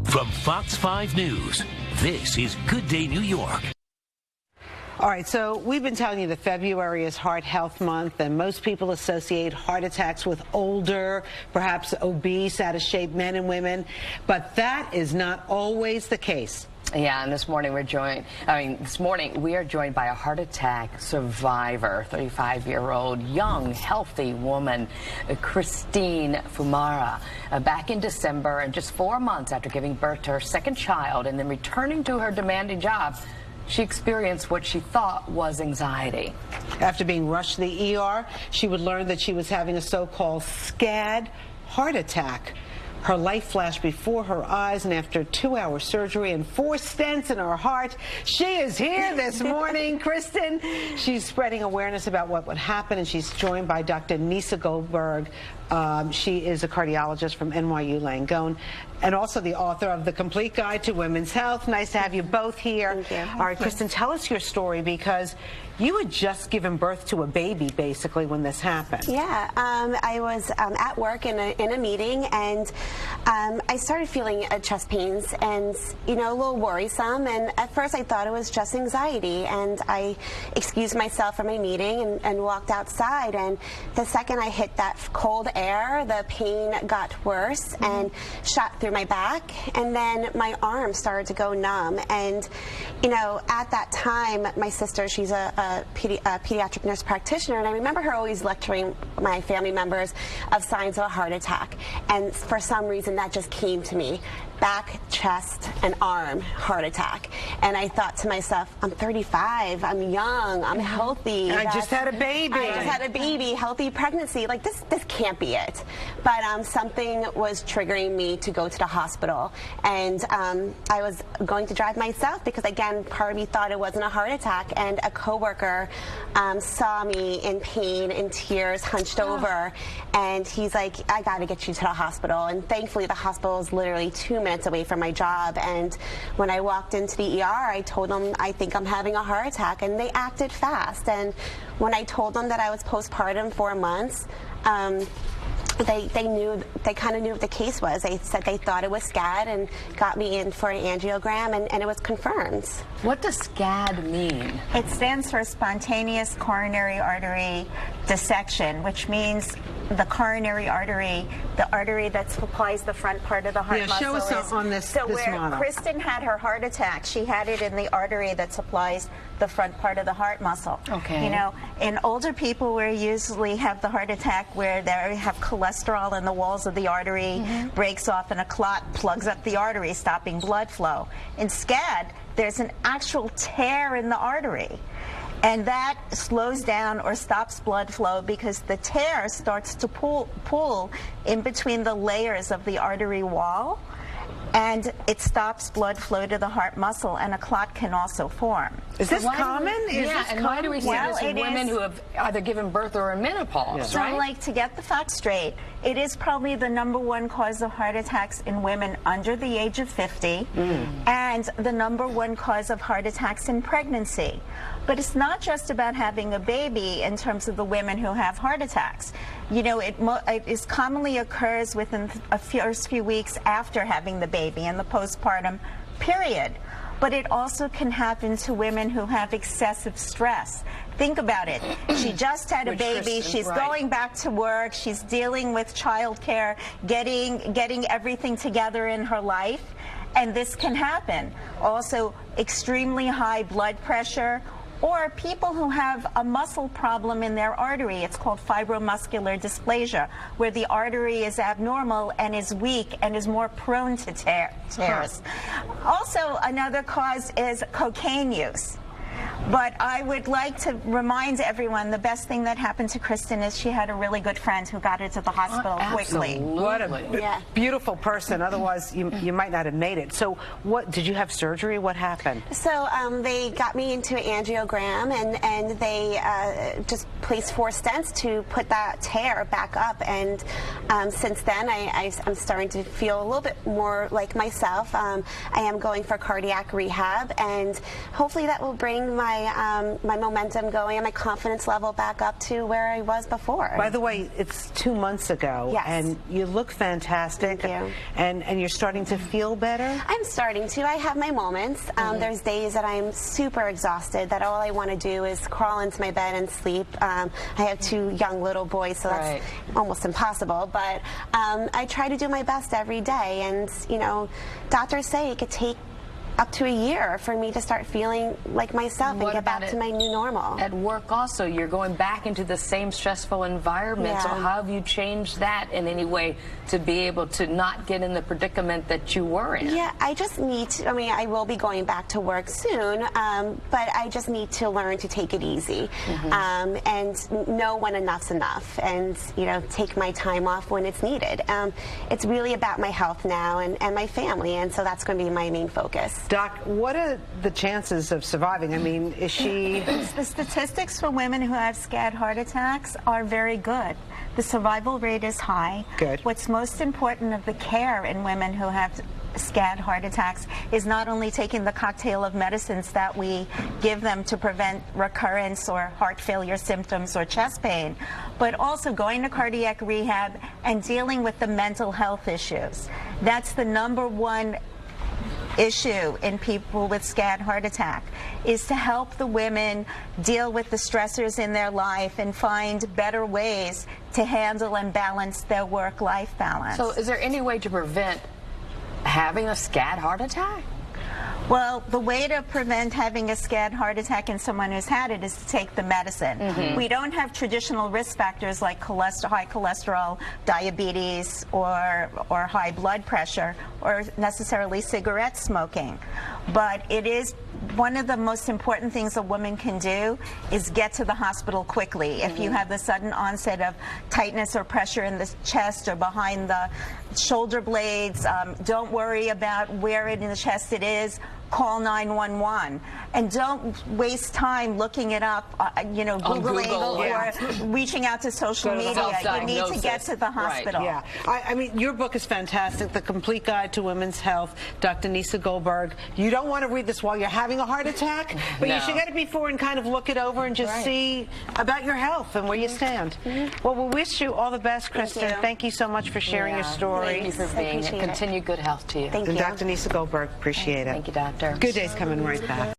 From Fox 5 News, this is Good Day New York. All right, so we've been telling you that February is Heart Health Month, and most people associate heart attacks with older, perhaps obese, out-of-shape men and women, but that is not always the case. Yeah, and this morning we are joined by a heart attack survivor, 35-year-old young, healthy woman, Christine Fumara. Back in December, and just 4 months after giving birth to her second child and then returning to her demanding job, she experienced what she thought was anxiety. After being rushed to the ER, she would learn that she was having a so-called SCAD heart attack. Her life flashed before her eyes, and after 2-hour surgery and 4 stents in her heart, she is here this morning. Kristen, she's spreading awareness about what would happen, and she's joined by Dr. Nieca Goldberg. She is a cardiologist from NYU Langone and also the author of The Complete Guide to Women's Health. Nice to have you both here. Thank you. All right, Kristen, tell us your story, because you had just given birth to a baby, basically, when this happened. Yeah, I was at work in a meeting, and I started feeling chest pains and, a little worrisome. And at first I thought it was just anxiety, and I excused myself from my meeting and walked outside. And the second I hit that cold air, the pain got worse and shot through my back, and then my arm started to go numb. And, at that time, my sister, she's a pediatric nurse practitioner, and I remember her always lecturing my family members of signs of a heart attack. And for some reason, that just came to me. Back, chest, and arm heart attack. And I thought to myself, I'm 35, I'm young, I'm healthy. I just had a baby. I just had a baby, healthy pregnancy. Like, this can't be it. But something was triggering me to go to the hospital. And I was going to drive myself because, again, part of me thought it wasn't a heart attack. And a coworker saw me in pain, in tears, hunched over. And he's like, I got to get you to the hospital. And thankfully, the hospital is literally 2 minutes away from my job. And when I walked into the ER, I told them, I think I'm having a heart attack, and they acted fast. And when I told them that I was postpartum 4 months, they kind of knew what the case was. They said they thought it was SCAD and got me in for an angiogram, and it was confirmed. What does SCAD mean? It stands for spontaneous coronary artery dissection, which means the coronary artery, the artery that supplies the front part of the heart muscle. Show us on this where model. Kristen had her heart attack, she had it in the artery that supplies the front part of the heart muscle. Okay. In older people, we usually have the heart attack where they have cholesterol in the walls of the artery, breaks off, and a clot plugs up the artery, stopping blood flow. In SCAD, there's an actual tear in the artery, and that slows down or stops blood flow because the tear starts to pull in between the layers of the artery wall, and it stops blood flow to the heart muscle, and a clot can also form. Is this common? Why do we see this in women who have either given birth or in menopause, So, to get the facts straight, it is probably the #1 cause of heart attacks in women under the age of 50, and the #1 cause of heart attacks in pregnancy. But it's not just about having a baby in terms of the women who have heart attacks. It commonly occurs within a first few weeks after having the baby in the postpartum period. But it also can happen to women who have excessive stress. Think about it. She just had a baby. She's going back to work. She's dealing with childcare, getting everything together in her life. And this can happen. Also, extremely high blood pressure, or people who have a muscle problem in their artery. It's called fibromuscular dysplasia, where the artery is abnormal and is weak and is more prone to tears. Also, another cause is cocaine use. But I would like to remind everyone the best thing that happened to Kristen is she had a really good friend who got her to the hospital quickly. What a beautiful person. Otherwise, you might not have made it. So what, did you have surgery? What happened? So they got me into an angiogram, and they just placed 4 stents to put that tear back up. And since then, I'm starting to feel a little bit more like myself. I am going for cardiac rehab, and hopefully that will bring my my momentum going and my confidence level back up to where I was before. By the way, it's 2 months ago, Yes. and you look fantastic. Thank you. And you're starting to feel better? I'm starting to. I have my moments. There's days that I'm super exhausted, that all I want to do is crawl into my bed and sleep. I have 2 young little boys, so that's almost impossible. But I try to do my best every day. And, you know, doctors say it could take up to a year for me to start feeling like myself and get back to my new normal. At work also, you're going back into the same stressful environment. So how have you changed that in any way to be able to not get in the predicament that you were in? Yeah, I just need to, I mean, I will be going back to work soon, but I just need to learn to take it easy and know when enough's enough, and, you know, take my time off when it's needed. It's really about my health now and my family, and so that's going to be my main focus. Doc, what are the chances of surviving? I mean, is she... The statistics for women who have SCAD heart attacks are very good. The survival rate is high. Good. What's most important of the care in women who have SCAD heart attacks is not only taking the cocktail of medicines that we give them to prevent recurrence or heart failure symptoms or chest pain, but also going to cardiac rehab and dealing with the mental health issues. That's the #1 issue in people with SCAD heart attack, is to help the women deal with the stressors in their life and find better ways to handle and balance their work-life balance. So is there any way to prevent having a SCAD heart attack? Well, the way to prevent having a SCAD heart attack in someone who's had it is to take the medicine. We don't have traditional risk factors like high cholesterol, diabetes, or high blood pressure, or necessarily cigarette smoking. But it is one of the most important things a woman can do is get to the hospital quickly. If you have the sudden onset of tightness or pressure in the chest or behind the shoulder blades, don't worry about where in the chest it is. Call 911, and don't waste time looking it up, you know, Googling or reaching out to social media. You need to get to the hospital. Yeah, I mean, your book is fantastic, The Complete Guide to Women's Health, Dr. Nieca Goldberg. You don't want to read this while you're having a heart attack, but you should get it before and kind of look it over and just see about your health and where you stand. Well, we wish you all the best, Kristen. Thank you so much for sharing your story. Thank you for being here. Continued good health to you. Thank you. And Dr. Nieca Goldberg, appreciate it. Thank you, Doctor. Good Day's coming right back.